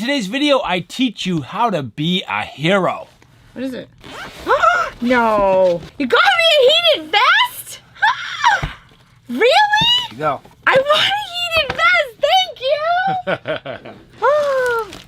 In today's video, I teach you how to be a hero. What is it? No! You got me a heated vest? Really? Here you go. I want a heated vest! Thank you!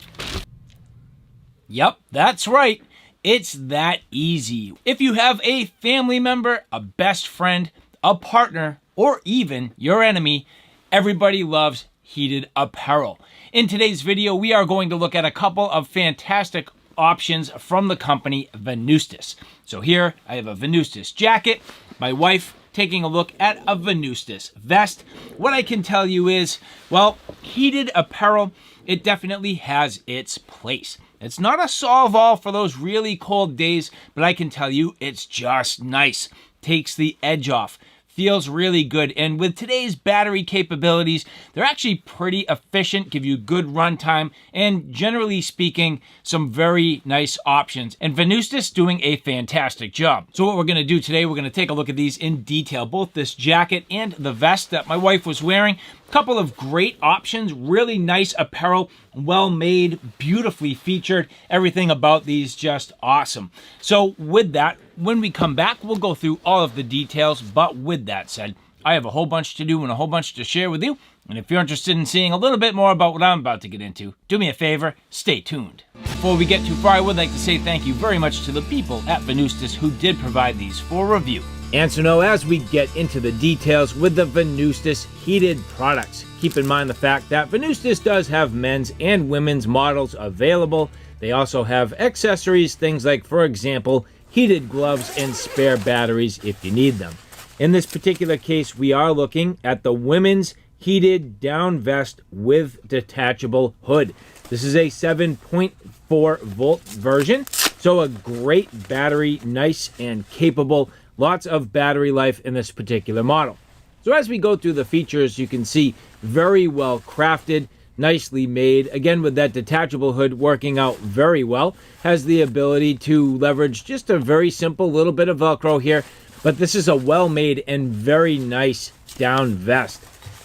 Yep, that's right. It's that easy. If you have a family member, a best friend, a partner, or even your enemy, everybody loves heated apparel. In today's video, we are going to look at a couple of fantastic options from the company Venustas. So here I have a Venustas jacket, my wife taking a look at a Venustas vest. What I can tell you is, well, heated apparel, it definitely has its place. It's not a solve-all for those really cold days, but I can tell you it's just nice. Takes the edge off. Feels really good, and with today's battery capabilities, they're actually pretty efficient, give you good runtime, and generally speaking, some very nice options. And Venustas doing a fantastic job. So what we're going to do today, we're going to take a look at these in detail, both this jacket and the vest that my wife was wearing. Couple of great options, really nice apparel, well made, beautifully featured. Everything about these just awesome. So with that, when we come back, we'll go through all of the details. But with that said, I have a whole bunch to do and a whole bunch to share with you. And if you're interested in seeing a little bit more about what I'm about to get into, do me a favor, stay tuned. Before we get too far, I would like to say thank you very much to the people at Venustas who did provide these for review. And so now as we get into the details with the Venustas heated products, keep in mind the fact that Venustas does have men's and women's models available. They also have accessories, things like, for example, heated gloves and spare batteries if you need them. In this particular case, we are looking at the women's heated down vest with detachable hood. This is a 7.4 volt version, so a great battery, nice and capable. Lots of battery life in this particular model. So as we go through the features, you can see very well crafted, nicely made. Again, with that detachable hood working out very well. Has the ability to leverage just a very simple little bit of Velcro here. But this is a well-made and very nice down vest.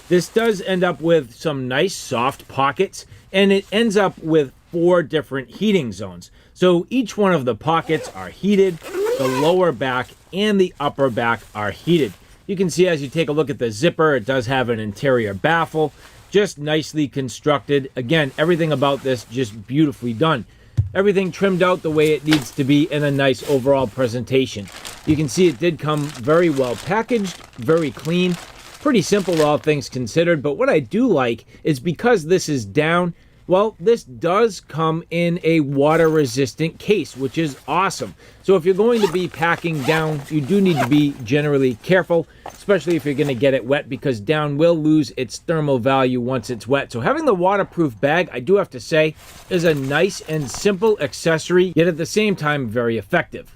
This does end up with some nice soft pockets, and it ends up with 4 different heating zones. So each one of the pockets are heated. The lower back and the upper back are heated. You can see as you take a look at the zipper, it does have an interior baffle. Just nicely constructed. Again, everything about this just beautifully done. Everything trimmed out the way it needs to be in a nice overall presentation. You can see it did come very well packaged, very clean. Pretty simple all things considered, but what I do like is because this is down, well, this does come in a water-resistant case, which is awesome. So if you're going to be packing down, you do need to be generally careful, especially if you're going to get it wet, because down will lose its thermal value once it's wet. So having the waterproof bag, I do have to say, is a nice and simple accessory, yet at the same time, very effective.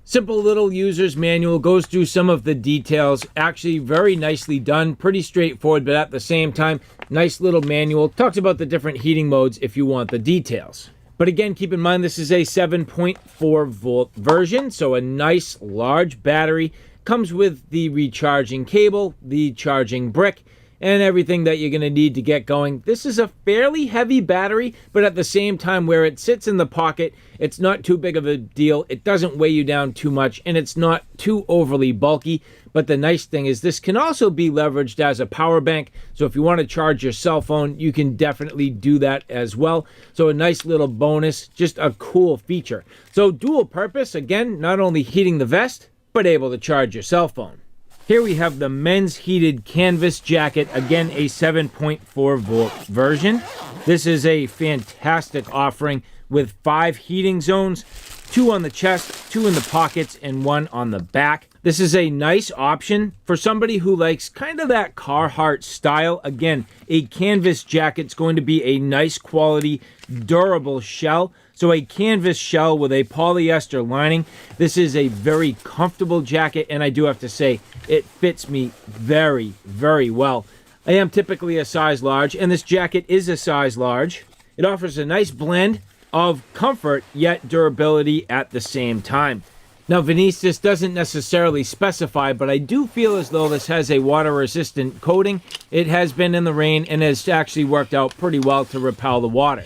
Simple little user's manual, goes through some of the details, actually very nicely done, pretty straightforward, but at the same time, nice little manual, talks about the different heating modes if you want the details. But again, keep in mind this is a 7.4 volt version, so a nice large battery, comes with the recharging cable, the charging brick, and everything that you're going to need to get going. This is a fairly heavy battery, but at the same time where it sits in the pocket, it's not too big of a deal. It doesn't weigh you down too much, and it's not too overly bulky. But the nice thing is this can also be leveraged as a power bank. So if you want to charge your cell phone, you can definitely do that as well. So a nice little bonus, just a cool feature. So dual purpose, again, not only heating the vest, but able to charge your cell phone. Here we have the men's heated canvas jacket, again a 7.4 volt version. This is a fantastic offering with 5 heating zones, 2 on the chest, 2 in the pockets, and 1 on the back. This is a nice option for somebody who likes kind of that Carhartt style. Again, a canvas jacket's going to be a nice quality, durable shell. So a canvas shell with a polyester lining. This is a very comfortable jacket, and I do have to say, it fits me very, very well. I am typically a size large, and this jacket is a size large. It offers a nice blend of comfort, yet durability at the same time. Now, Venustas doesn't necessarily specify, but I do feel as though this has a water-resistant coating. It has been in the rain and has actually worked out pretty well to repel the water.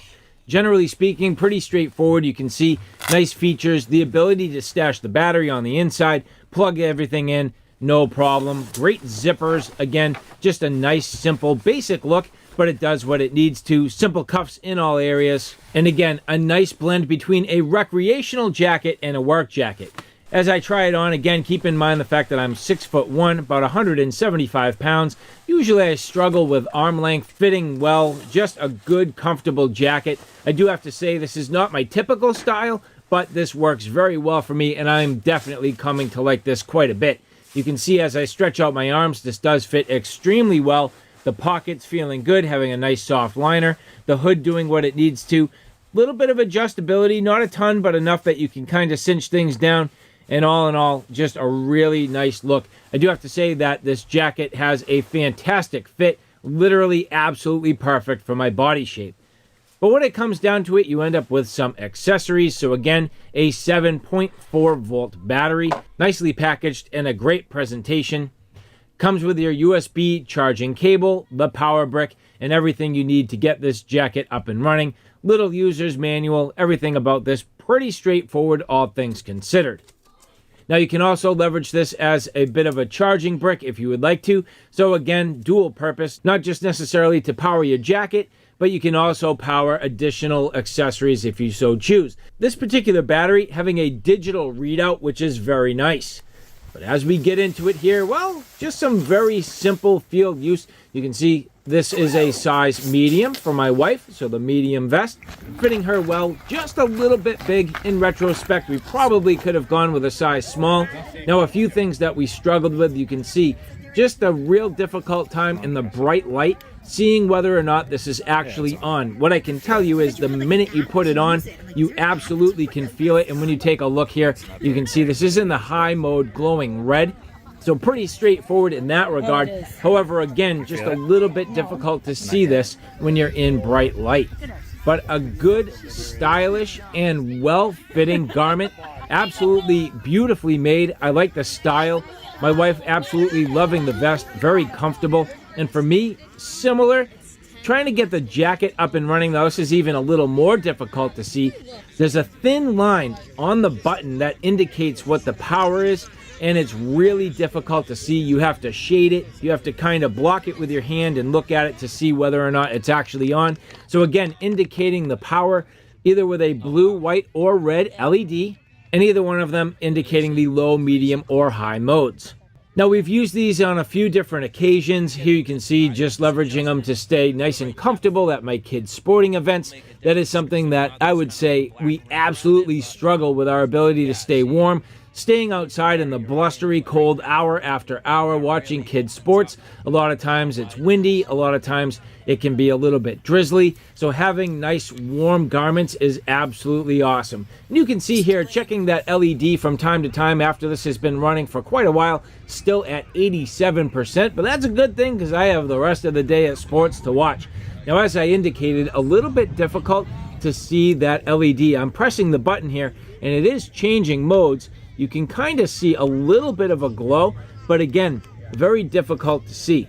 Generally speaking, pretty straightforward. You can see nice features, the ability to stash the battery on the inside, plug everything in, no problem. Great zippers. Again, just a nice, simple, basic look, but it does what it needs to. Simple cuffs in all areas. And again, a nice blend between a recreational jacket and a work jacket. As I try it on, again, keep in mind the fact that I'm 6'1", about 175 pounds. Usually I struggle with arm length, fitting well, just a good, comfortable jacket. I do have to say this is not my typical style, but this works very well for me, and I'm definitely coming to like this quite a bit. You can see as I stretch out my arms, this does fit extremely well. The pockets feeling good, having a nice soft liner. The hood doing what it needs to. Little bit of adjustability, not a ton, but enough that you can kind of cinch things down. And all in all, just a really nice look. I do have to say that this jacket has a fantastic fit. Literally absolutely perfect for my body shape. But when it comes down to it, you end up with some accessories. So again, a 7.4 volt battery, nicely packaged and a great presentation. Comes with your USB charging cable, the power brick, and everything you need to get this jacket up and running. Little user's manual, everything about this pretty straightforward, all things considered. Now you can also leverage this as a bit of a charging brick if you would like to. So again, dual purpose, not just necessarily to power your jacket, but you can also power additional accessories if you so choose. This particular battery having a digital readout, which is very nice. But as we get into it here, well, just some very simple field use. You can see this is a size medium for my wife, so the medium vest, fitting her well, just a little bit big. In retrospect, we probably could have gone with a size small. Now, a few things that we struggled with, you can see just a real difficult time in the bright light, seeing whether or not this is actually on. What I can tell you is the minute you put it on, you absolutely can feel it. And when you take a look here, you can see this is in the high mode, glowing red. So pretty straightforward in that regard. However, again, just a little bit difficult to see this when you're in bright light. But a good, stylish, and well-fitting garment. Absolutely beautifully made. I like the style. My wife absolutely loving the vest. Very comfortable. And for me, similar. Trying to get the jacket up and running, though, this is even a little more difficult to see. There's a thin line on the button that indicates what the power is, and it's really difficult to see. You have to shade it. You have to kind of block it with your hand and look at it to see whether or not it's actually on. So again, indicating the power either with a blue, white, or red LED, and either one of them indicating the low, medium, or high modes. Now, we've used these on a few different occasions. Here you can see just leveraging them to stay nice and comfortable at my kids' sporting events. That is something that I would say we absolutely struggle with our ability to stay warm. Staying outside in the blustery cold hour after hour watching kids sports. A lot of times it's windy, a lot of times it can be a little bit drizzly. So having nice warm garments is absolutely awesome. And you can see here, checking that LED from time to time after this has been running for quite a while, still at 87%, but that's a good thing because I have the rest of the day at sports to watch. Now, as I indicated, a little bit difficult to see that LED. I'm pressing the button here and it is changing modes. You can kind of see a little bit of a glow, but again, very difficult to see.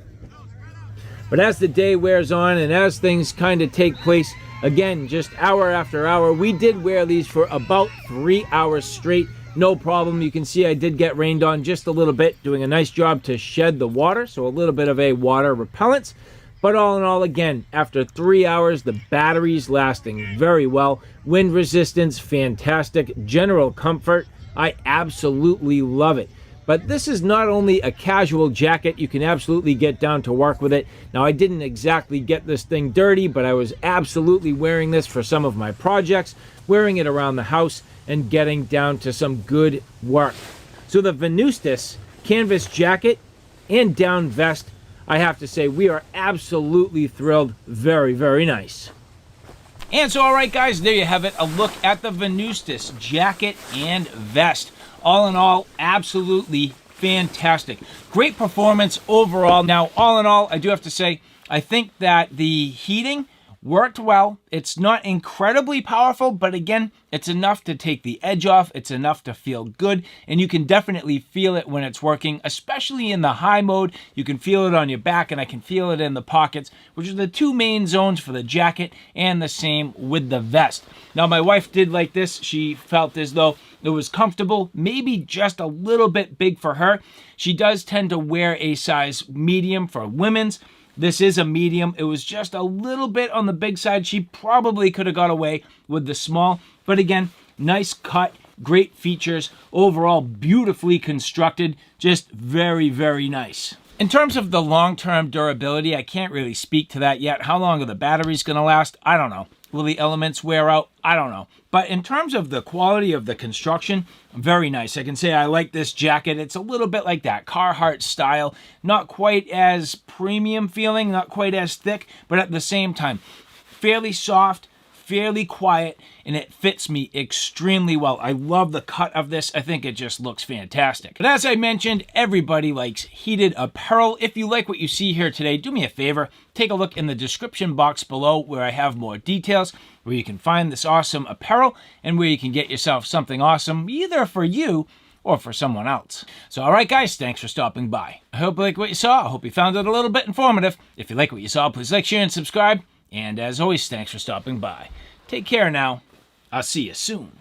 But as the day wears on and as things kind of take place, again, just hour after hour, we did wear these for about 3 hours straight. No problem. You can see I did get rained on just a little bit, doing a nice job to shed the water, so a little bit of a water repellent. But all in all, again, after 3 hours, the battery's lasting very well. Wind resistance, fantastic. General comfort, I absolutely love it. But this is not only a casual jacket, you can absolutely get down to work with it. Now, I didn't exactly get this thing dirty, but I was absolutely wearing this for some of my projects, wearing it around the house, and getting down to some good work. So the Venustas canvas jacket and down vest, I have to say, we are absolutely thrilled. Very, very nice. And so, all right, guys, there you have it. A look at the Venustas jacket and vest. All in all, absolutely fantastic. Great performance overall. Now, all in all, I do have to say, I think that the heating Worked well. It's not incredibly powerful, but again, it's enough to take the edge off. It's enough to feel good, and you can definitely feel it when it's working, especially in the high mode. You can feel it on your back, and I can feel it in the pockets, which are the two main zones for the jacket, and the same with the vest. Now, my wife did like this. She felt as though it was comfortable, maybe just a little bit big for her. She does tend to wear a size medium for women's. This is a medium. It was just a little bit on the big side. She probably could have got away with the small, but again, nice cut, great features, overall beautifully constructed, just very, very nice. In terms of the long-term durability, I can't really speak to that yet. How long are the batteries going to last? I don't know. Will the elements wear out? I don't know. But in terms of the quality of the construction, very nice. I can say I like this jacket. It's a little bit like that Carhartt style. Not quite as premium feeling, not quite as thick, but at the same time, fairly soft, fairly quiet, and it fits me extremely well. I love the cut of this. I think it just looks fantastic. But as I mentioned, everybody likes heated apparel. If you like what you see here today, do me a favor, take a look in the description box below where I have more details, where you can find this awesome apparel and where you can get yourself something awesome, either for you or for someone else. So all right, guys, thanks for stopping by. I hope you like what you saw. I hope you found it a little bit informative. If you like what you saw, please like, share, and subscribe. And as always, thanks for stopping by. Take care now. I'll see you soon.